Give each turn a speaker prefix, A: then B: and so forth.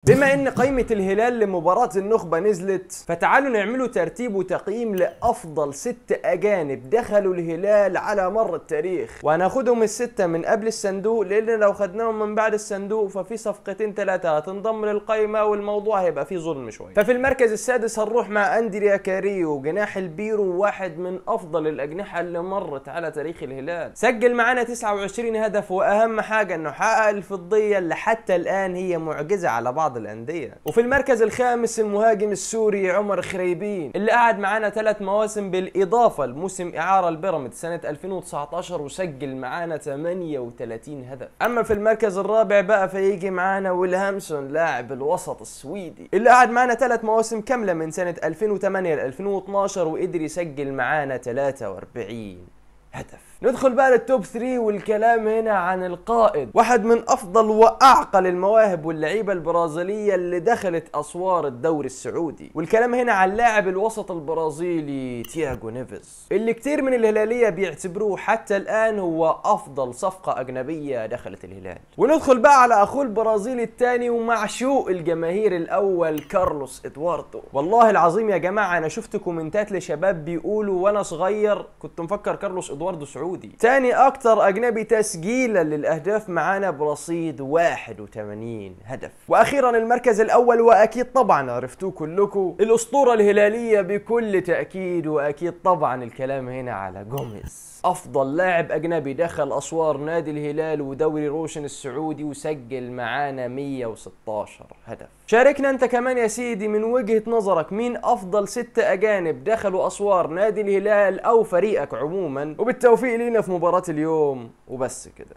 A: بما ان قائمة الهلال لمباراة النخبة نزلت، فتعالوا نعملوا ترتيب وتقييم لافضل 6 اجانب دخلوا الهلال على مر التاريخ، وهناخدهم الستة من قبل الصندوق، لان لو خدناهم من بعد الصندوق ففي صفقتين 3 هتنضم للقائمة والموضوع هيبقى فيه ظلم شوية. ففي المركز السادس هنروح مع اندريا كاريو، جناح البيرو، واحد من افضل الاجنحة اللي مرت على تاريخ الهلال. سجل معانا 29 هدف، واهم حاجة انه حقق الفضية اللي حتى الان هي معجزة على بعض الاندية. وفي المركز الخامس المهاجم السوري عمر خريبين، اللي قعد معانا 3 مواسم بالاضافة لموسم اعارة البيراميدز سنة 2019 وسجل معانا 38 هدف. اما في المركز الرابع بقى فيجي معانا ويلهامسون لاعب الوسط السويدي، اللي قعد معانا 3 مواسم كاملة من سنة 2008 ل 2012 وقدر يسجل معانا 43 هدف. ندخل بقى للتوب 3 والكلام هنا عن القائد، واحد من افضل واعقل المواهب واللعيبه البرازيليه اللي دخلت اسوار الدوري السعودي، والكلام هنا عن لاعب الوسط البرازيلي تياغو نيفيز، اللي كتير من الهلاليه بيعتبروه حتى الان هو افضل صفقه اجنبيه دخلت الهلال. وندخل بقى على اخوه البرازيلي الثاني ومعشوق الجماهير الاول كارلوس ادواردو. والله العظيم يا جماعه انا شفت كومنتات لشباب بيقولوا وانا صغير كنت مفكر كارلوس ادواردو سعودي. تاني اكتر اجنبي تسجيلا للاهداف معانا برصيد 81 هدف. واخيرا المركز الاول، واكيد طبعا عرفتوه كلكم، الاسطوره الهلاليه بكل تاكيد، واكيد طبعا الكلام هنا على جوميز، افضل لاعب اجنبي دخل اسوار نادي الهلال ودوري روشن السعودي وسجل معانا 116 هدف. شاركنا انت كمان يا سيدي من وجهة نظرك مين افضل 6 اجانب دخلوا اسوار نادي الهلال او فريقك عموما، وبالتوفيق لينا في مباراة اليوم وبس كده.